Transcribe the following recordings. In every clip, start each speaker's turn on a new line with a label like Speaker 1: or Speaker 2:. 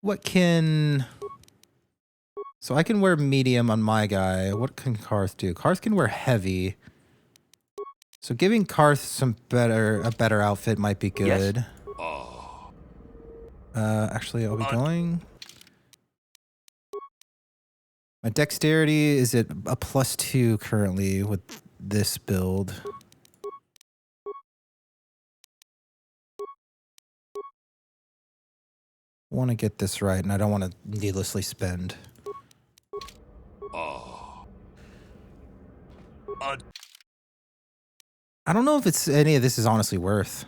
Speaker 1: What can... So I can wear medium on my guy. What can Carth do? Carth can wear heavy. So giving Carth a better outfit might be good.
Speaker 2: Yes.
Speaker 1: Actually, I'll be going. My dexterity is at a +2 currently with this build. I want to get this right, and I don't want to needlessly spend. I don't know if it's any of this is honestly worth.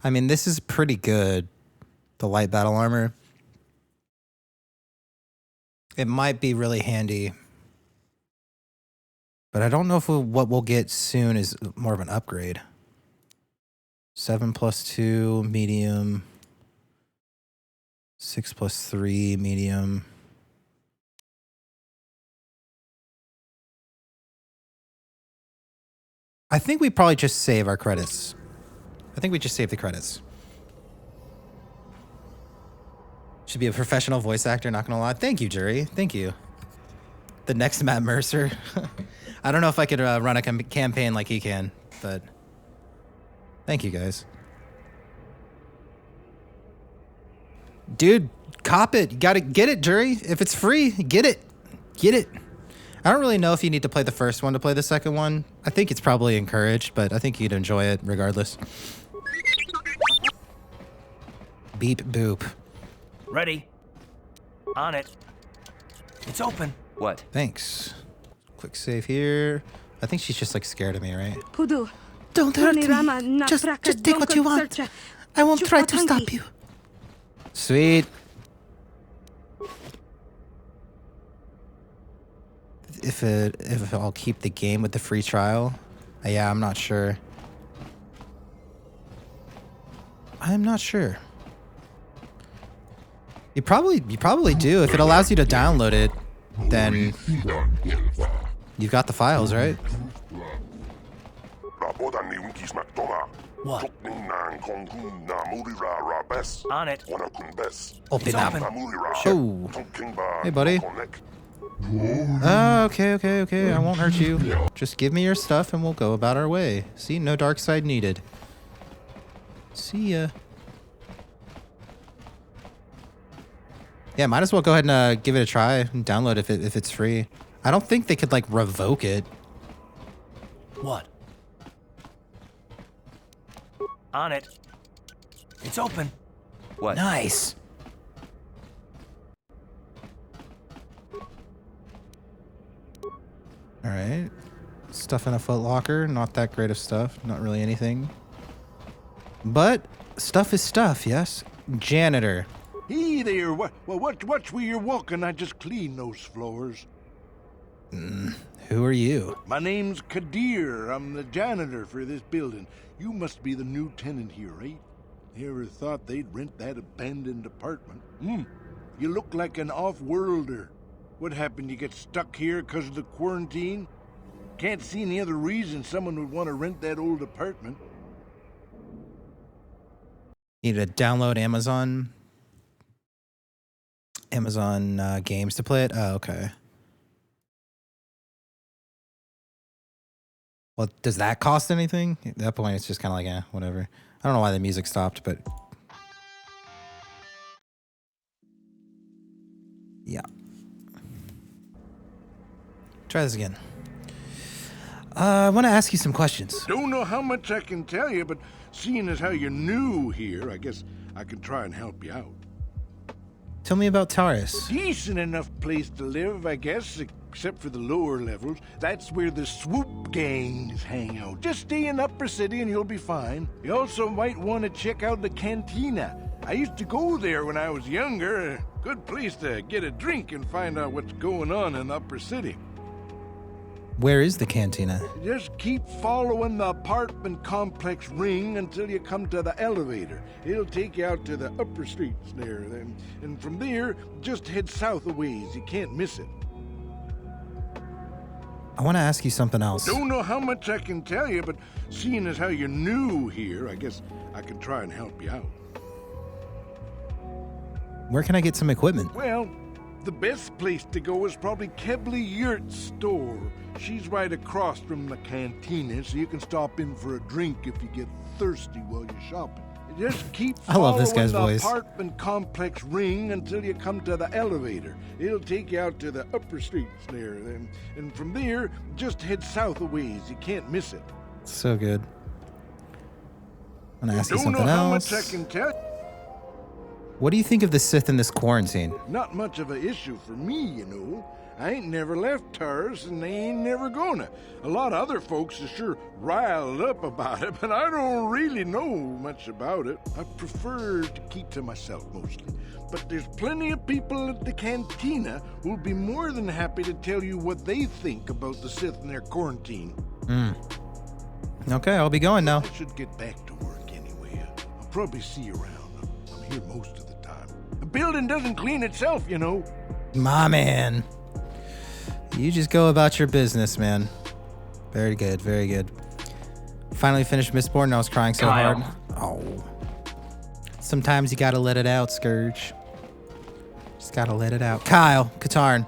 Speaker 1: I mean, this is pretty good. The light battle armor. It might be really handy. But I don't know if what we'll get soon is more of an upgrade. 7+2, medium. 6+3, medium. I think we probably just save our credits. I think we just save the credits. Should be a professional voice actor, not gonna lie. Thank you, Jury. Thank you. The next Matt Mercer. I don't know if I could run a campaign like he can, but thank you guys. Dude, cop it. You gotta get it, Jury. If it's free, get it. Get it. I don't really know if you need to play the first one to play the second one. I think it's probably encouraged, but I think you'd enjoy it regardless. Beep boop.
Speaker 2: Ready. On it. It's open. What?
Speaker 1: Thanks. Quick save here. I think she's just like scared of me, right?
Speaker 3: Kudu.
Speaker 1: Don't hurt me. Just take what you want. I won't try to stop you. Sweet. If I'll keep the game with the free trial. Yeah, I'm not sure. I'm not sure. You probably do. If it allows you to download it, then you've got the files, right?
Speaker 2: What? On it.
Speaker 1: Open up. Oh. Hey, buddy. Okay. I won't hurt you. Just give me your stuff and we'll go about our way. See, no dark side needed. See ya. Yeah, might as well go ahead and give it a try and download if it's free. I don't think they could like revoke it.
Speaker 2: What? On it. It's open. What?
Speaker 1: Nice. All right. Stuff in a Foot Locker. Not that great of stuff. Not really anything. But stuff is stuff, yes? Janitor.
Speaker 4: Hey there, watch where you're walking. I just cleaned those floors.
Speaker 1: Who are you?
Speaker 4: My name's Kadir. I'm the janitor for this building. You must be the new tenant here, right? Never thought they'd rent that abandoned apartment. You look like an off-worlder. What happened, you get stuck here because of the quarantine? Can't see any other reason someone would want to rent that old apartment.
Speaker 1: Need to download Amazon games to play it? Oh, okay. Well, does that cost anything? At that point, it's just kind of like, whatever. I don't know why the music stopped, but... Yeah. Try this again. I want to ask you some questions.
Speaker 4: Don't know how much I can tell you, but seeing as how you're new here, I guess I can try and help you out.
Speaker 1: Tell me about Taris.
Speaker 4: Decent enough place to live, I guess, except for the lower levels. That's where the swoop gangs hang out. Just stay in Upper City and you'll be fine. You also might want to check out the cantina. I used to go there when I was younger. A good place to get a drink and find out what's going on in Upper City.
Speaker 1: Where is the cantina?
Speaker 4: Just keep following the apartment complex ring until you come to the elevator. It'll take you out to the upper streets there. And from there, just head south a ways. You can't miss it.
Speaker 1: I want to ask you something else.
Speaker 4: Don't know how much I can tell you, but seeing as how you're new here, I guess I can try and help you out.
Speaker 1: where can I get some equipment?
Speaker 4: Well, the best place to go is probably Kebley Yurt's store. She's right across from the cantina, so you can stop in for a drink if you get thirsty while you're shopping. Just keep
Speaker 1: I love this
Speaker 4: following
Speaker 1: guy's
Speaker 4: the
Speaker 1: voice.
Speaker 4: apartment complex ring until you come to the elevator. It'll take you out to the upper streets there. And from there, just head south a ways. You can't miss it.
Speaker 1: So good. I'm gonna ask you
Speaker 4: Don't know
Speaker 1: something
Speaker 4: how
Speaker 1: else.
Speaker 4: much I can tell.
Speaker 1: What do you think of the Sith in this quarantine?
Speaker 4: Not much of an issue for me, you know. I ain't never left Taris, and they ain't never gonna. A lot of other folks are sure riled up about it, but I don't really know much about it. I prefer to keep to myself mostly. But there's plenty of people at the cantina who'll be more than happy to tell you what they think about the Sith and their quarantine.
Speaker 1: Okay, I'll be going now.
Speaker 4: I should get back to work anyway. I'll probably see you around. I'm here most of the time. A building doesn't clean itself, you know.
Speaker 1: My man. You just go about your business, man. Very good, very good. Finally finished Mistborn and I was crying so
Speaker 2: Kyle.
Speaker 1: hard. Oh. Sometimes you gotta let it out, Scourge. Just gotta let it out. Kyle, Katarn.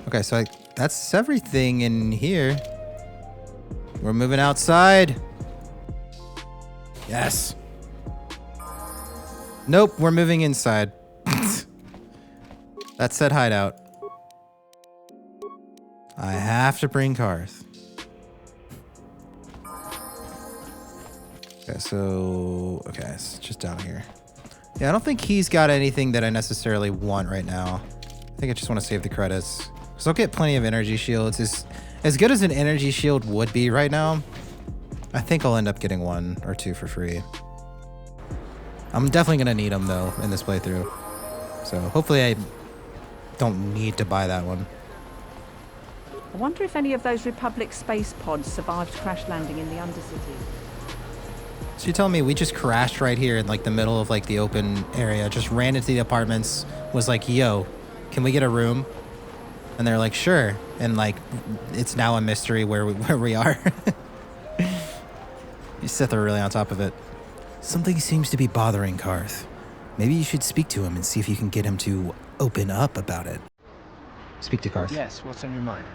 Speaker 1: Okay, so that's everything in here. We're moving outside. Yes. Nope, we're moving inside. That said hideout. I have to bring Carth. Okay, it's just down here. Yeah, I don't think he's got anything that I necessarily want right now. I think I just want to save the credits. Because I'll get plenty of energy shields. As good as an energy shield would be right now, I think I'll end up getting 1 or 2 for free. I'm definitely going to need them, though, in this playthrough. So hopefully I don't need to buy that one.
Speaker 3: I wonder if any of those Republic space pods survived crash landing in the Undercity.
Speaker 1: So you're telling me we just crashed right here in like the middle of like the open area, just ran into the apartments, was like, yo, can we get a room? And they're like, sure. And like, it's now a mystery where we are. You Sith are really on top of it. Something seems to be bothering Carth. Maybe you should speak to him and see if you can get him to open up about it. Speak to Carth.
Speaker 5: Yes, what's on your mind?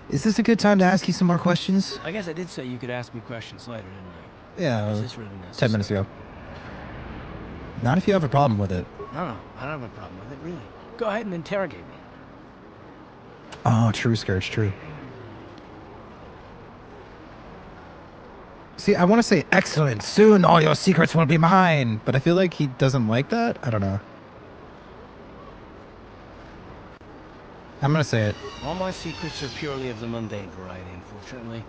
Speaker 1: Is this a good time to ask you some more questions?
Speaker 5: I guess I did say you could ask me questions later, didn't I?
Speaker 1: Yeah,
Speaker 5: Is this really necessary?
Speaker 1: 10 minutes ago. Not if you have a problem with it.
Speaker 5: No, I don't have a problem with it, really. Go ahead and interrogate me.
Speaker 1: Oh, true, Scourge, true. See, I want to say excellent. Soon all your secrets will be mine. But I feel like he doesn't like that. I don't know. I'm going to say it.
Speaker 5: All my secrets are purely of the mundane variety, unfortunately.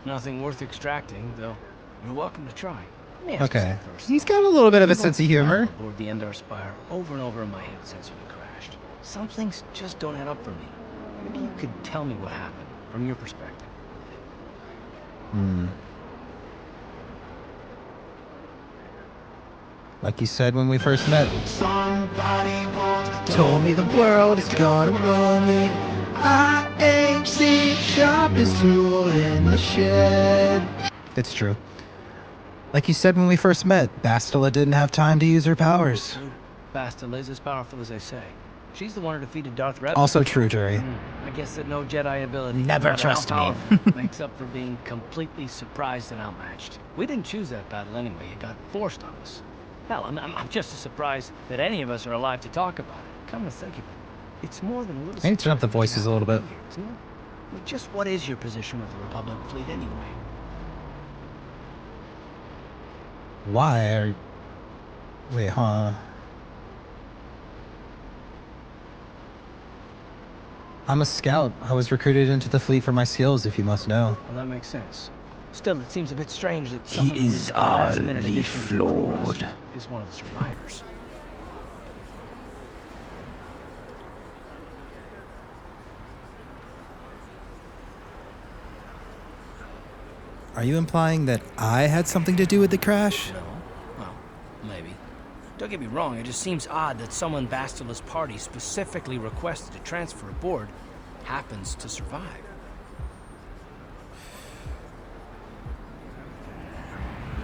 Speaker 5: Nothing worth extracting, though. You're welcome to try. Let me ask you
Speaker 1: Okay.
Speaker 5: something first.
Speaker 1: He's got a little bit of a sense of humor.
Speaker 5: Aboard the Endar Spire over and over in my head since we crashed. Some things just don't add up for me. Maybe you could tell me what happened from your perspective.
Speaker 1: Like you said when we first met. Told me the world is gonna roll me. I ain't the sharpest tool in the shed. It's true. Like you said when we first met, Bastila didn't have time to use her powers.
Speaker 5: Bastila is as powerful as they say. She's the one who defeated Darth Revan.
Speaker 1: Also true, Jerry.
Speaker 5: I guess that no Jedi ability,
Speaker 1: Never
Speaker 5: no matter
Speaker 1: trust
Speaker 5: how
Speaker 1: me.
Speaker 5: powerful, makes up for being completely surprised and outmatched. We didn't choose that battle anyway. It got forced on us. Hell, I'm just as surprised that any of us are alive to talk about it. Come to think of it, it's more than a little.
Speaker 1: I need to turn up the voices a little bit.
Speaker 5: Isn't it? I mean, just what is your position with the Republic fleet anyway?
Speaker 1: Why are... Wait, huh? I'm a scout. I was recruited into the fleet for my skills, if you must know.
Speaker 5: Well, that makes sense. Still, it seems a bit strange that
Speaker 1: He
Speaker 5: someone
Speaker 1: is
Speaker 5: who's last-minute
Speaker 1: utterly
Speaker 5: addition to the crew
Speaker 1: flawed.
Speaker 5: is one of the survivors.
Speaker 1: Are you implying that I had something to do with the crash?
Speaker 5: No? Well, maybe. Don't get me wrong, it just seems odd that someone Bastila's party specifically requested to transfer aboard happens to survive.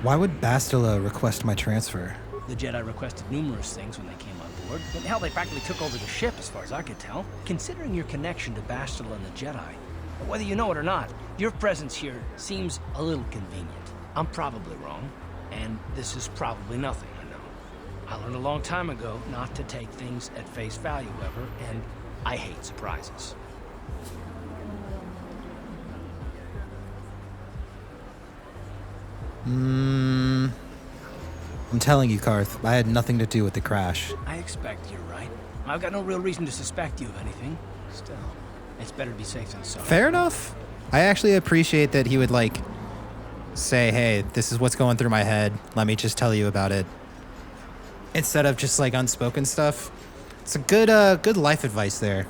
Speaker 1: Why would Bastila request my transfer?
Speaker 5: The Jedi requested numerous things when they came on board. And hell, they practically took over the ship, as far as I could tell. Considering your connection to Bastila and the Jedi, whether you know it or not, your presence here seems a little convenient. I'm probably wrong, and this is probably nothing, I know. I learned a long time ago not to take things at face value ever, and I hate surprises.
Speaker 1: I'm telling you, Carth, I had nothing to do with the crash.
Speaker 5: I expect you're right. I've got no real reason to suspect you of anything. Still, it's better to be safe than sorry.
Speaker 1: Fair enough. I actually appreciate that he would, like, say, hey, this is what's going through my head. Let me just tell you about it. Instead of just, like, unspoken stuff. It's a good life advice there.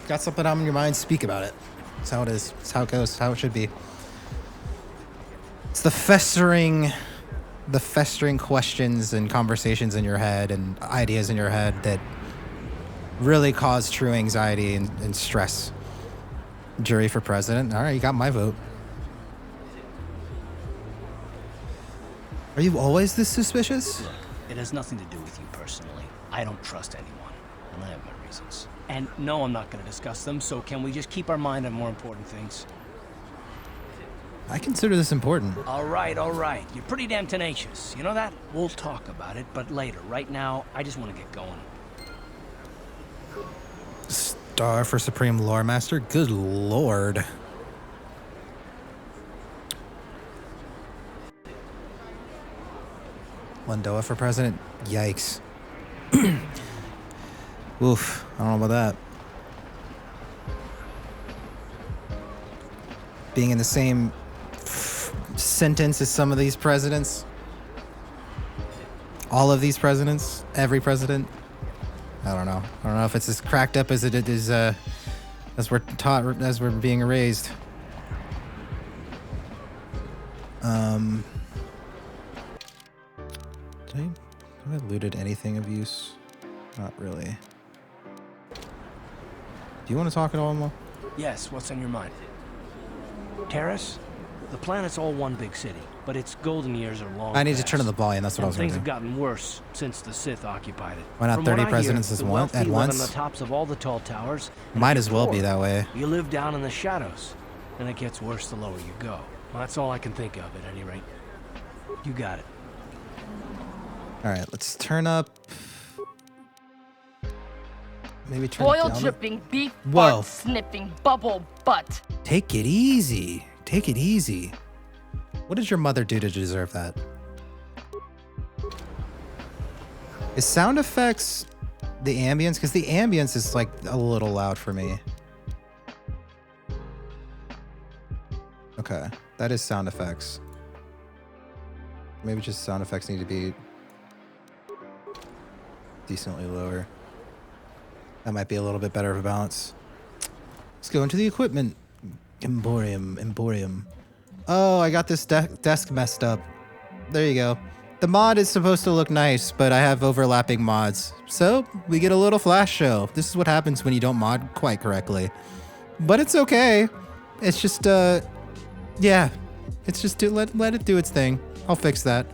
Speaker 1: Got something on your mind, speak about it. That's how it is. It's how it goes. It's how it should be. It's the festering questions and conversations in your head and ideas in your head that really cause true anxiety and stress. Jury for president. All right, you got my vote. Are you always this suspicious?
Speaker 5: Look, it has nothing to do with you personally. I don't trust anyone, and I have my reasons. And no, I'm not going to discuss them, so can we just keep our mind on more important things?
Speaker 1: I consider this important.
Speaker 5: All right. You're pretty damn tenacious. You know that? We'll talk about it, but later. Right now, I just want to get going.
Speaker 1: Star for Supreme Lore Master? Good lord. Landoa for president? Yikes. Oof, I don't know about that. Being in the same sentence as some of these presidents. All of these presidents. Every president. I don't know. I don't know if it's as cracked up as it is, as we're taught, as we're being raised. Have I looted anything of use? Not really. Do you want to talk at all, Mo?
Speaker 5: Yes, what's on your mind? Taris? The planet's all one big city, but its golden years are long
Speaker 1: I need to
Speaker 5: past.
Speaker 1: turn on the volume. That's what I was going
Speaker 5: Things
Speaker 1: to
Speaker 5: have
Speaker 1: do.
Speaker 5: gotten worse since the Sith occupied it.
Speaker 1: Why not
Speaker 5: From
Speaker 1: 30
Speaker 5: what I
Speaker 1: presidents
Speaker 5: hear,
Speaker 1: at
Speaker 5: the
Speaker 1: once?
Speaker 5: wealthy live on
Speaker 1: Once?
Speaker 5: the tops of all the tall towers. and
Speaker 1: Might
Speaker 5: the
Speaker 1: as well be
Speaker 5: poor,
Speaker 1: that way.
Speaker 5: You live down in the shadows, and it gets worse the lower you go. Well, that's all I can think of, at any rate. You got it.
Speaker 1: All right, let's turn up. Maybe turn it
Speaker 6: Oil
Speaker 1: down.
Speaker 6: dripping, beef
Speaker 1: Whoa.
Speaker 6: fart sniffing, bubble butt.
Speaker 1: Take it easy. Take it easy. What did your mother do to deserve that? Is sound effects the ambience? Because the ambience is like a little loud for me. Okay, that is sound effects. Maybe just sound effects need to be decently lower. That might be a little bit better of a balance. Let's go into the equipment. Emporium. Oh, I got this desk messed up. There you go. The mod is supposed to look nice, but I have overlapping mods. So we get a little flash show. This is what happens when you don't mod quite correctly. But it's okay. It's just, yeah. It's just let it do its thing. I'll fix that.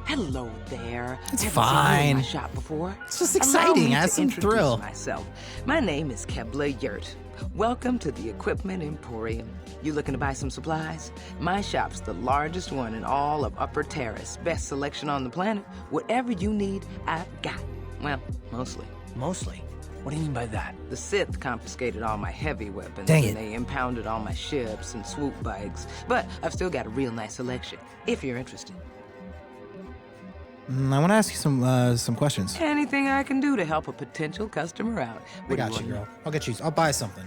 Speaker 7: Hello there.
Speaker 1: It's
Speaker 7: I haven't seen you in
Speaker 1: fine.
Speaker 7: my shop before.
Speaker 1: It's just
Speaker 7: Allow
Speaker 1: exciting.
Speaker 7: me
Speaker 1: Add
Speaker 7: to
Speaker 1: some
Speaker 7: introduce
Speaker 1: thrill.
Speaker 7: myself. My name is Kebla Yurt. Welcome to the Equipment Emporium. You looking to buy some supplies? My shop's the largest one in all of Upper Taris. Best selection on the planet. Whatever you need, I've got. Well, mostly.
Speaker 5: Mostly? What do you mean by that?
Speaker 7: The Sith confiscated all my heavy weapons,
Speaker 1: Dang it.
Speaker 7: and they impounded all my ships and swoop bikes. But I've still got a real nice selection, if you're interested.
Speaker 1: I want to ask you some questions.
Speaker 7: Anything I can do to help a potential customer out.
Speaker 1: I
Speaker 7: What do
Speaker 1: got
Speaker 7: want
Speaker 1: you,
Speaker 7: to know?
Speaker 1: girl. I'll get you. I'll buy something.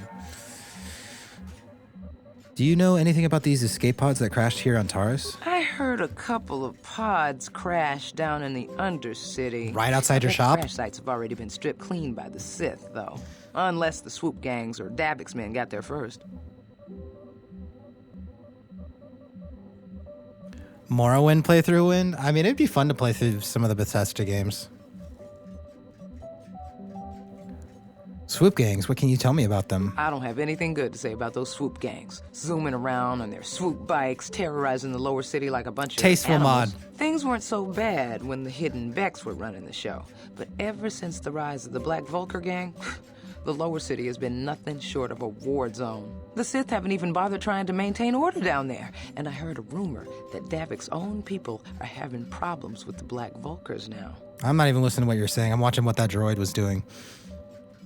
Speaker 1: Do you know anything about these escape pods that crashed here on Taris?
Speaker 7: I heard a couple of pods crash down in the Undercity.
Speaker 1: Right outside your
Speaker 7: I think
Speaker 1: shop?
Speaker 7: Crash sites have already been stripped clean by the Sith, though. Unless the swoop gangs or Davix men got there first.
Speaker 1: Morrowind playthrough win? I mean, it'd be fun to play through some of the Bethesda games. Swoop gangs, what can you tell me about them?
Speaker 7: I don't have anything good to say about those swoop gangs. Zooming around on their swoop bikes, terrorizing the lower city like a bunch of
Speaker 1: Tasteful
Speaker 7: animals.
Speaker 1: mod.
Speaker 7: Things weren't so bad when the Hidden Becks were running the show. But ever since the rise of the Black Vulture gang, the lower city has been nothing short of a war zone. The Sith haven't even bothered trying to maintain order down there. And I heard a rumor that Davik's own people are having problems with the Black Vulcars now.
Speaker 1: I'm not even listening to what you're saying. I'm watching what that droid was doing.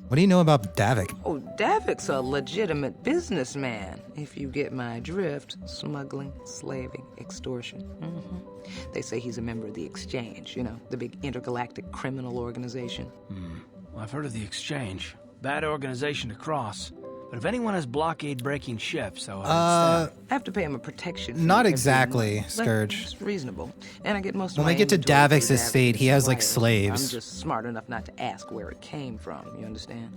Speaker 1: What do you know about Davik?
Speaker 7: Oh, Davik's a legitimate businessman, if you get my drift. Smuggling, slaving, extortion. They say he's a member of the Exchange, you know, the big intergalactic criminal organization.
Speaker 5: Well, I've heard of the Exchange. Bad organization to cross. But if anyone has blockade-breaking ships, so
Speaker 7: I have to pay him a protection fee
Speaker 1: Not
Speaker 7: every
Speaker 1: exactly,
Speaker 7: month, but
Speaker 1: Scourge.
Speaker 7: It's reasonable. And I get most of
Speaker 1: When
Speaker 7: my
Speaker 1: we get to
Speaker 7: inventory
Speaker 1: Davik's
Speaker 7: through
Speaker 1: estate,
Speaker 7: Davik's
Speaker 1: he has, like,
Speaker 7: suppliers.
Speaker 1: slaves.
Speaker 7: I'm just smart enough not to ask where it came from, you understand?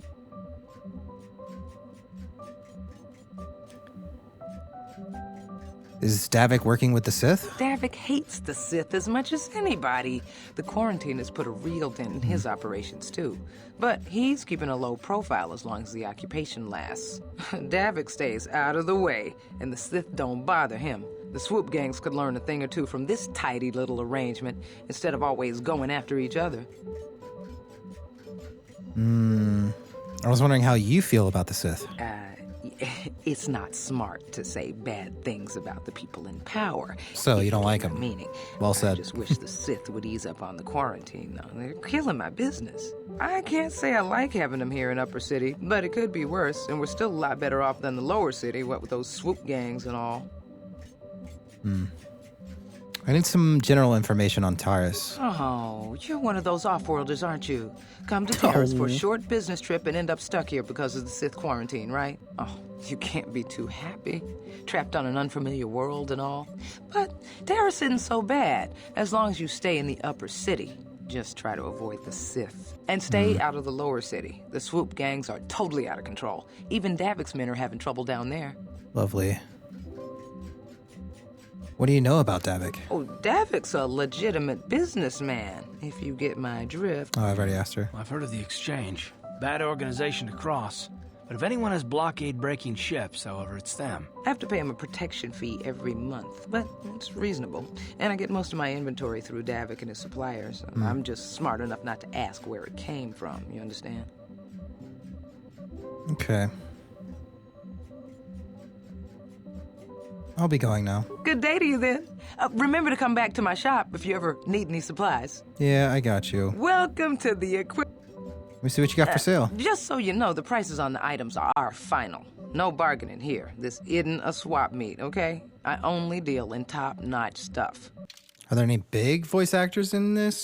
Speaker 1: Is Davik working with the Sith?
Speaker 7: Davik hates the Sith as much as anybody. The quarantine has put a real dent in his operations, too. But he's keeping a low profile as long as the occupation lasts. Davik stays out of the way, and the Sith don't bother him. The swoop gangs could learn a thing or two from this tidy little arrangement instead of always going after each other.
Speaker 1: I was wondering how you feel about the Sith.
Speaker 7: It's not smart to say bad things about the people in power.
Speaker 1: So you don't like
Speaker 7: them?
Speaker 1: them?
Speaker 7: Meaning,
Speaker 1: Well said.
Speaker 7: I just wish the Sith would ease up on the quarantine, though. They're killing my business. I can't say I like having them here in Upper City, but it could be worse, and we're still a lot better off than the Lower City, what with those swoop gangs and all.
Speaker 1: I need some general information on Taris.
Speaker 7: Oh, you're one of those off-worlders, aren't you? Come to Taris for a short business trip and end up stuck here because of the Sith quarantine, right? Oh, you can't be too happy. Trapped on an unfamiliar world and all. But Taris isn't so bad, as long as you stay in the Upper City. Just try to avoid the Sith. And stay out of the Lower City. The swoop gangs are totally out of control. Even Davik's men are having trouble down there.
Speaker 1: Lovely. What do you know about Davik?
Speaker 7: Oh, Davik's a legitimate businessman, if you get my drift.
Speaker 1: Oh, I've already asked her.
Speaker 5: I've heard of the Exchange. Bad organization to cross. But if anyone has blockade-breaking ships, however, it's them.
Speaker 7: I have to pay him a protection fee every month, but it's reasonable. And I get most of my inventory through Davik and his suppliers. I'm just smart enough not to ask where it came from, you understand?
Speaker 1: Okay. I'll be going now.
Speaker 7: Good day to you then. Remember to come back to my shop if you ever need any supplies.
Speaker 1: Yeah, I got you.
Speaker 7: Welcome to the
Speaker 1: Let me see what you got for sale.
Speaker 7: Just so you know, the prices on the items are final. No bargaining here. This isn't a swap meet, okay? I only deal in top-notch stuff.
Speaker 1: Are there any big voice actors in this?